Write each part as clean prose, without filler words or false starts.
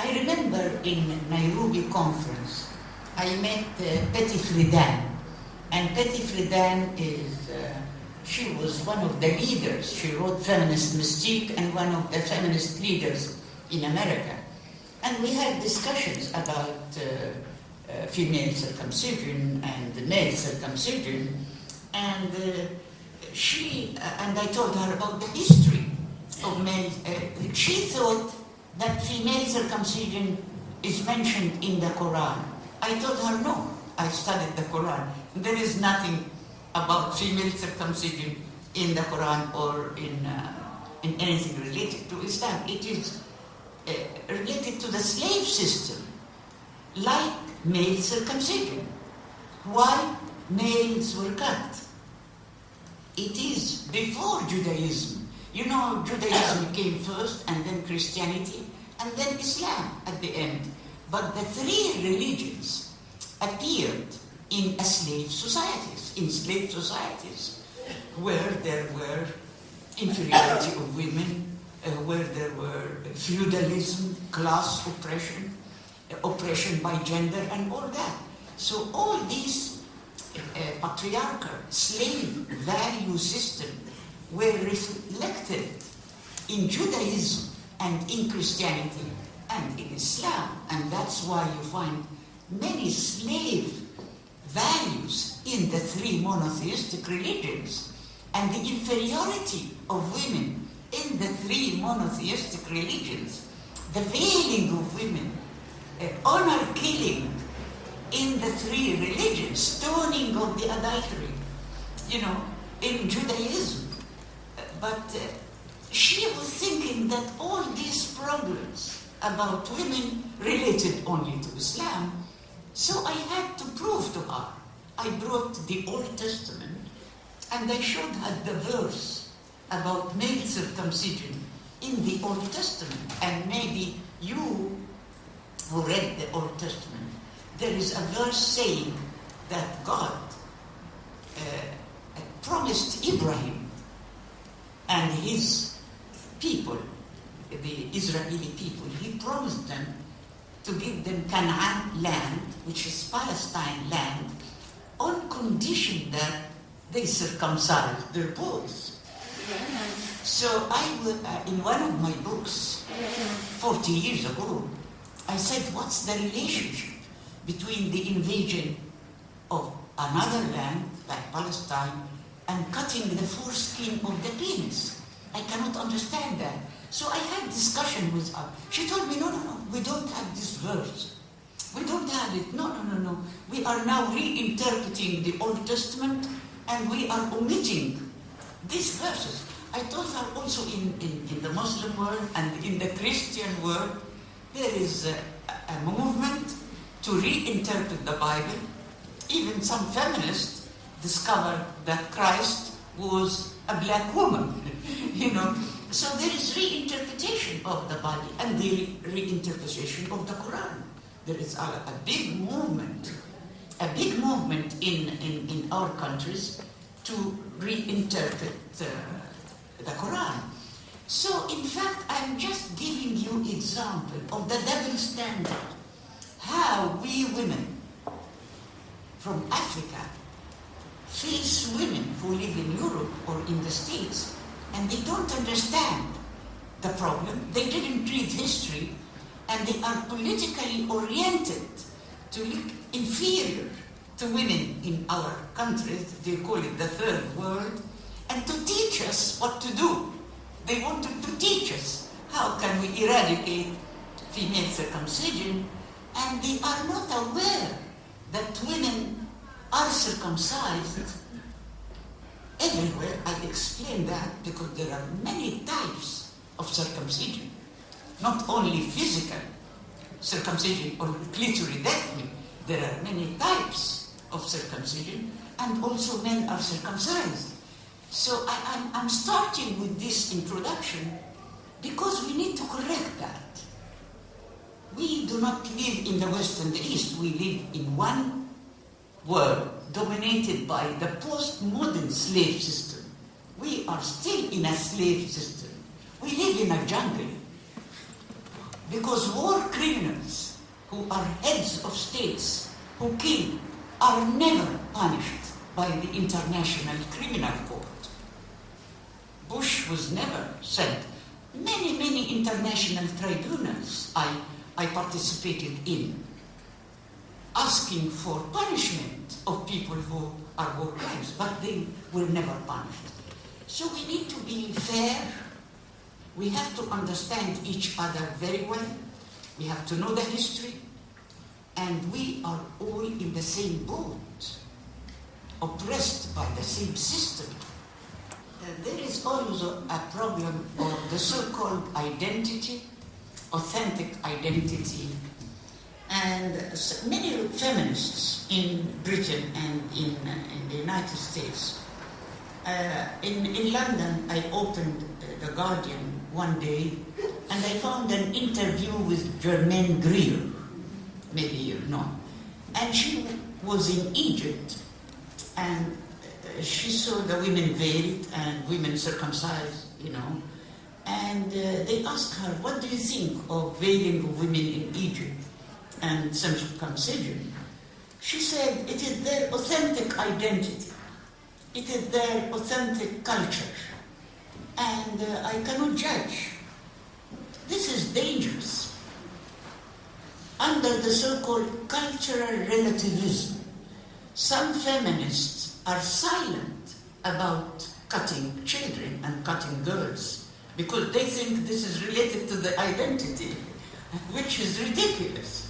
I remember in Nairobi conference, I met Betty Friedan. And Betty Friedan she was one of the leaders. She wrote Feminist Mystique and one of the feminist leaders in America. And we had discussions about female circumcision and male circumcision. And I told her about the history of male. She thought that female circumcision is mentioned in the Quran. I told her no. I studied the Quran. There is nothing about female circumcision in the Quran or in anything related to Islam. It is related to the slave system, like male circumcision. Why males were cut? It is before Judaism. You know, Judaism came first, and then Christianity, and then Islam at the end. But the three religions appeared in slave societies, where there were inferiority of women, where there were feudalism, class oppression, oppression by gender, and all that. So all these patriarchal slave value system were reflected in Judaism and in Christianity and in Islam. And that's why you find many slave values in the three monotheistic religions, and the inferiority of women in the three monotheistic religions, the veiling of women, honor killing in the three religions, stoning of the adultery, in Judaism. But she was thinking that all these problems about women related only to Islam. So I had to prove to her. I brought the Old Testament and I showed her the verse about male circumcision in the Old Testament. And maybe you who read the Old Testament, there is a verse saying that God promised Abraham and his people, the Israeli people, he promised them to give them Canaan land, which is Palestine land, on condition that they circumcise their boys. So in one of my books, 40 years ago, I said, what's the relationship between the invasion of another land, like Palestine, and cutting the foreskin of the penis? I cannot understand that. So I had discussion with her. She told me, no, we don't have this verse. We don't have it. No. We are now reinterpreting the Old Testament and we are omitting these verses. I told her also in the Muslim world and in the Christian world, there is a movement to reinterpret the Bible. Even some feminists discovered that Christ was a black woman, So there is reinterpretation of the Bible and the reinterpretation of the Quran. There is a big movement in our countries to reinterpret the Quran. So in fact, I'm just giving you example of the double standard, how we women from Africa face women who live in Europe or in the States, and they don't understand the problem. They didn't read history, and they are politically oriented to look inferior to women in our countries. They call it the third world, and to teach us what to do. They wanted to teach us how can we eradicate female circumcision, and they are not aware that women are circumcised everywhere. I explain that because there are many types of circumcision, not only physical circumcision or clitoridectomy. There are many types of circumcision, and also men are circumcised. So I'm starting with this introduction because we need to correct that. We do not live in the West and the East. We live in one world dominated by the postmodern slave system. We are still in a slave system. We live in a jungle. Because war criminals who are heads of states, who kill, are never punished by the International Criminal Court. Bush was never sent. Many international tribunals I participated in, asking for punishment of people who are war crimes, but they were never punished. So we need to be fair. We have to understand each other very well. We have to know the history. And we are all in the same boat, oppressed by the same system. There is also a problem of the so-called identity, authentic identity. And many feminists in Britain and in the United States. In London, I opened The Guardian one day, and I found an interview with Germaine Greer, maybe you know. And she was in Egypt, and she saw the women veiled and women circumcised, you know. And they asked her, what do you think of veiling of women in Egypt and circumcision? She said, it is their authentic identity. It is their authentic culture. And I cannot judge. This is dangerous. Under the so-called cultural relativism, some feminists are silent about cutting children and cutting girls because they think this is related to the identity, which is ridiculous.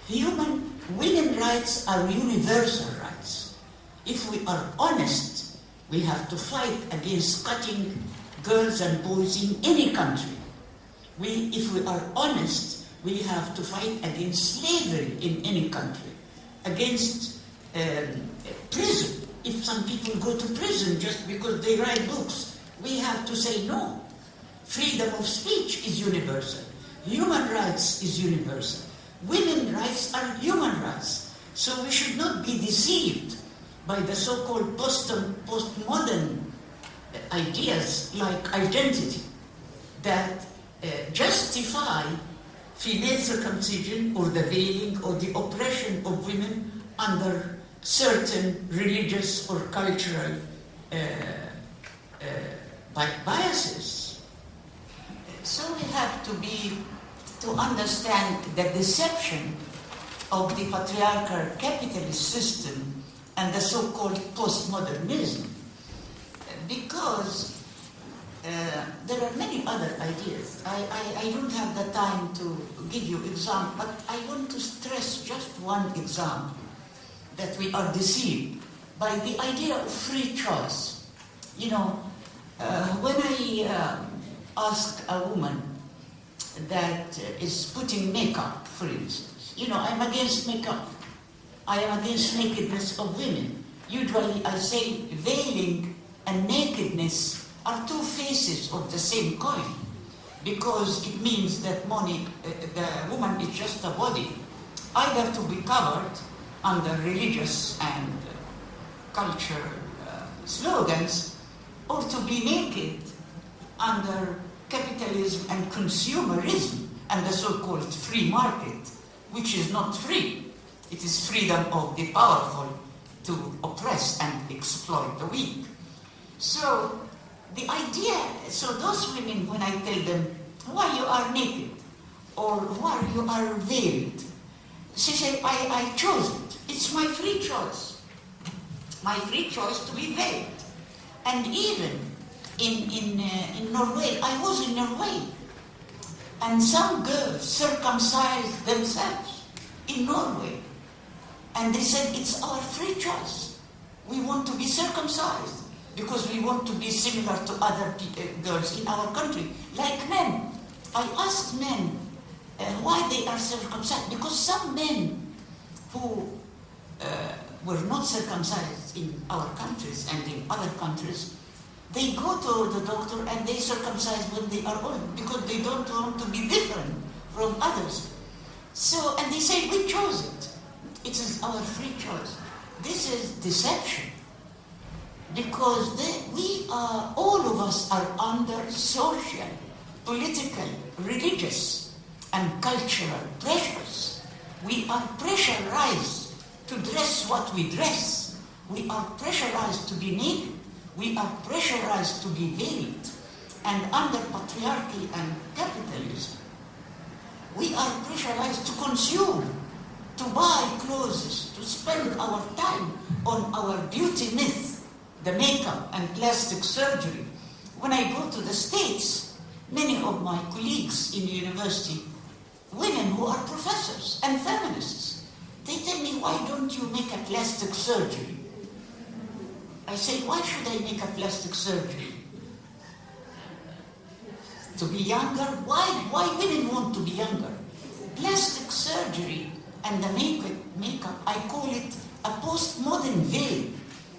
Women rights are universal rights. If we are honest, we have to fight against cutting girls and boys in any country. If we are honest, we have to fight against slavery in any country, against prison. If some people go to prison just because they write books, we have to say no. Freedom of speech is universal. Human rights is universal. Women's rights are human rights. So we should not be deceived by the so-called postmodern ideas like identity that justify female circumcision or the veiling or the oppression of women under certain religious or cultural biases. So we have to understand the deception of the patriarchal capitalist system and the so-called postmodernism, because there are many other ideas. I don't have the time to give you example, but I want to stress just one example, that we are deceived by the idea of free choice. You know, when I ask a woman that is putting makeup, for instance, you know, I'm against makeup. I am against nakedness of women. Usually I say veiling and nakedness are two faces of the same coin, because it means that the woman is just a body, either to be covered under religious and cultural slogans, or to be naked under capitalism and consumerism and the so-called free market, which is not free. It is freedom of the powerful to oppress and exploit the weak. So the idea, so those women, when I tell them, why you are naked or why you are veiled, she say, I chose it. It's my free choice. My free choice to be veiled. And even in Norway, I was in Norway, and some girls circumcised themselves in Norway. And they said, it's our free choice. We want to be circumcised because we want to be similar to other girls in our country, like men. I asked men why they are circumcised, because some men who were not circumcised in our countries and in other countries, they go to the doctor and they circumcise when they are old because they don't want to be different from others. So, and they say, we chose it. It is our free choice. This is deception, because all of us are under social, political, religious and cultural pressures. We are pressurized to dress what we dress. We are pressurized to be naked. We are pressurized to be veiled. And under patriarchy and capitalism, we are pressurized to consume, to buy clothes, to spend our time on our beauty myth, the makeup and plastic surgery. When I go to the States, many of my colleagues in university, women who are professors and feminists, they tell me, why don't you make a plastic surgery? I say, why should I make a plastic surgery? To be younger? Why women want to be younger? Plastic surgery and the makeup, I call it a postmodern veil.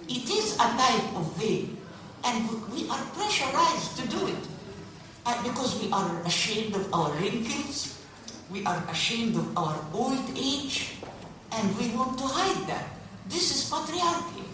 It is a type of veil. And we are pressurized to do it. Because we are ashamed of our wrinkles, we are ashamed of our old age, and we want to hide that. This is patriarchy.